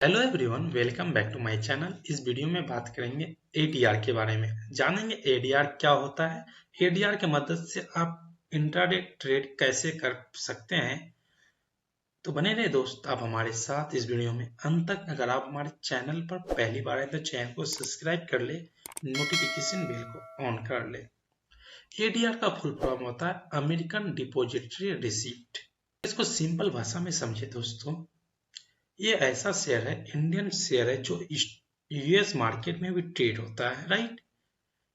Hello everyone, welcome back to my channel. इस video में बात करेंगे एडीआर के बारे में। जानेंगे एडीआर क्या होता है, एडीआर की मदद से आप इंट्राडे ट्रेड कैसे कर सकते हैं। तो बने रहे दोस्त आप हमारे साथ इस वीडियो में अंत तक। अगर आप हमारे चैनल पर पहली बार आए तो चैनल को सब्सक्राइब कर ले, नोटिफिकेशन बेल को ऑन कर ले। एडीआर का फुल फॉर्म होता है अमेरिकन डिपॉजिटरी रिसीप्ट। इसको सिंपल भाषा में समझे दोस्तों, ये ऐसा शेयर है, इंडियन शेयर है जो यूएस मार्केट में भी ट्रेड होता है, राइट।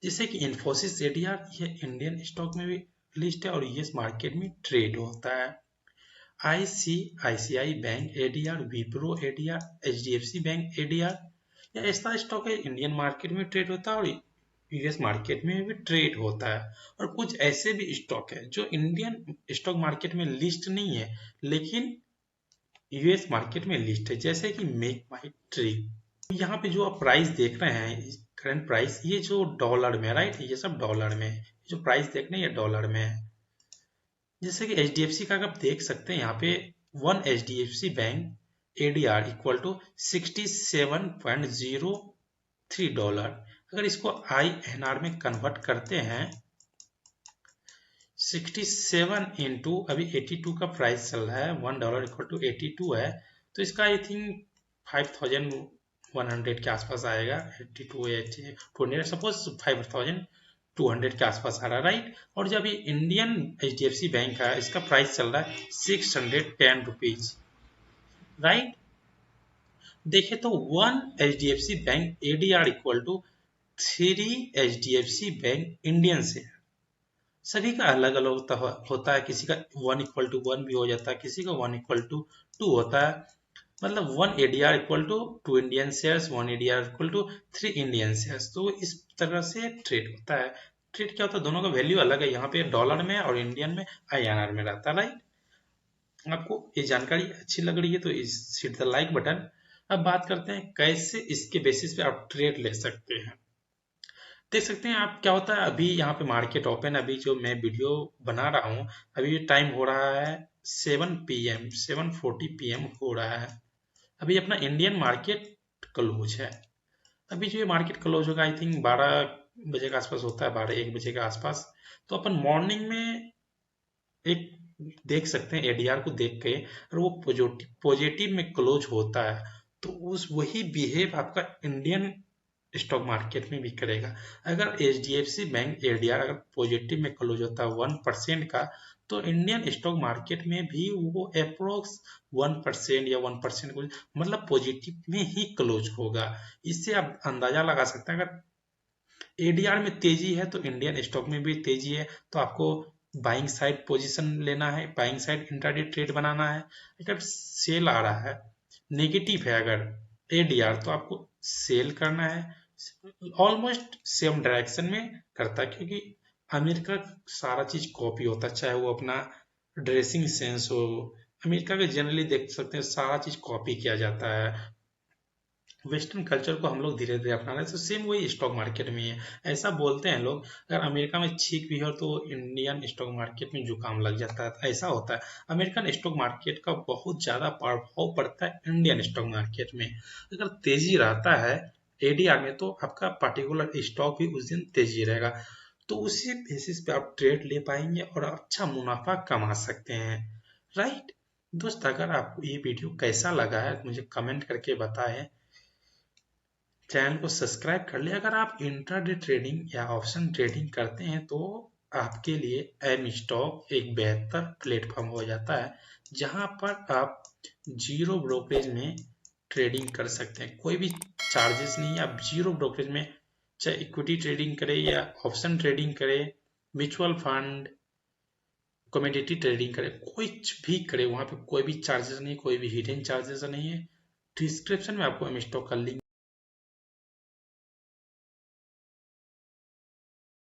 जैसे कि इन्फोसिस एडीआर ये इंडियन स्टॉक में भी लिस्ट है और यूएस मार्केट में ट्रेड होता है। ICICI bank ADR, Wipro ADR, HDFC bank ADR, या ऐसा स्टॉक है इंडियन मार्केट में ट्रेड होता है और यूएस मार्केट में भी ट्रेड होता है। और कुछ ऐसे भी स्टॉक है जो इंडियन स्टॉक मार्केट में लिस्ट नहीं है लेकिन यूएस मार्केट में लिस्ट है, जैसे कि मेक माई ट्रिप। यहाँ पे जो आप प्राइस देख रहे हैं, करंट प्राइस, ये जो डॉलर में, राइट, ये सब डॉलर में, जो प्राइस देख रहे हैं ये डॉलर में है। जैसे कि एचडीएफसी का आप देख सकते हैं, यहाँ पे one HDFC bank ADR equal to $67.03। अगर इसको आईएनआर में कन्वर्ट करते हैं, 67 इंटू अभी 82 का प्राइस चल रहा है, $1 इक्वल टू 82 है, तो इसका आई थिंक 5100 के आसपास आएगा। 82 200 सपोज 5200 के आसपास आ रहा है, राइट। और जब ये इंडियन एचडीएफसी बैंक है, इसका प्राइस चल रहा है 610 रुपीज, राइट। देखे तो one HDFC bank ADR equal to 3 HDFC bank Indian से। सभी का अलग अलग होता है, किसी का 1 = 1 भी हो जाता है, किसी का 1 = 2 होता है। मतलब 1 ADR equal to 2 Indian shares, 1 ADR equal to 3 Indian shares. तो इस तरह से ट्रेड होता है। ट्रेड क्या होता है, दोनों का वैल्यू अलग है, यहाँ पे डॉलर में और इंडियन में आईएनआर में रहता है, राइट। आपको ये जानकारी अच्छी लग रही है तो इस हिट द लाइक बटन। अब बात करते हैं कैसे इसके बेसिस पे आप ट्रेड ले सकते हैं। देख सकते हैं आप क्या होता है, अभी यहाँ पे मार्केट ओपन, अभी जो मैं वीडियो बना रहा हूँ, अभी टाइम हो रहा है 7 PM, 7:40 PM हो रहा है। अभी अपना इंडियन मार्केट क्लोज है। अभी जो ये मार्केट क्लोज होगा आई थिंक 12 बजे के आसपास होता है, 12-1 बजे के आसपास। तो अपन मॉर्निंग में एक देख सकते हैं एडीआर को देख के, और वो पॉजिटिव में क्लोज होता है तो उस वही बिहेव आपका इंडियन स्टॉक मार्केट में भी करेगा। अगर एचडीएफसी बैंक एडीआर अगर पॉजिटिव में क्लोज होता है 1% का, तो इंडियन स्टॉक मार्केट में भी वो अप्रोक्स 1% या 1% को मतलब पॉजिटिव में ही क्लोज होगा। इससे आप अंदाजा लगा सकते हैं, अगर एडीआर में तेजी है तो इंडियन स्टॉक में भी तेजी है, तो आपको बाइंग साइड पोजीशन लेना है, बाइंग साइड इंट्राडे ट्रेड बनाना है। अगर सेल आ रहा है, नेगेटिव है अगर एडीआर, तो आपको सेल करना है। ऑलमोस्ट सेम डायरेक्शन में करता है, क्योंकि अमेरिका सारा चीज कॉपी होता है, चाहे वो अपना ड्रेसिंग सेंस हो। अमेरिका के जनरली देख सकते हैं सारा चीज कॉपी किया जाता है। वेस्टर्न कल्चर को हम लोग धीरे धीरे अपना रहे हैं, तो सेम वही स्टॉक मार्केट में है। ऐसा बोलते हैं लोग, अगर अमेरिका में छींक भी हो तो इंडियन स्टॉक मार्केट में जुकाम लग जाता है, ऐसा होता है। अमेरिकन स्टॉक मार्केट का बहुत ज्यादा प्रभाव पड़ता है इंडियन स्टॉक मार्केट में। अगर तेजी रहता है एडीआर में तो आपका पर्टिकुलर स्टॉक भी उस दिन तेजी रहेगा, तो उसी बेसिस पे आप ट्रेड ले पाएंगे और अच्छा मुनाफा कमा सकते हैं, राइट। दोस्त, अगर आपको ये वीडियो कैसा लगा है मुझे कमेंट करके बताएं। चैनल को सब्सक्राइब कर ले। अगर आप इंट्राडे ट्रेडिंग या ऑप्शन ट्रेडिंग करते हैं तो आपके लिए एम स्टॉक एक बेहतर प्लेटफॉर्म हो जाता है, जहां पर आप जीरो ब्रोकरेज में ट्रेडिंग कर सकते हैं। कोई भी चार्जेस नहीं है, आप जीरो ब्रोकरेज में चाहे इक्विटी ट्रेडिंग करें या ऑप्शन ट्रेडिंग करें, म्यूचुअल फंड, कमोडिटी ट्रेडिंग करें, कुछ भी करें, वहां पे कोई भी चार्जेस नहीं, कोई भी हिडन चार्जेस नहीं है। डिस्क्रिप्शन में आपको एम स्टॉक का लिंक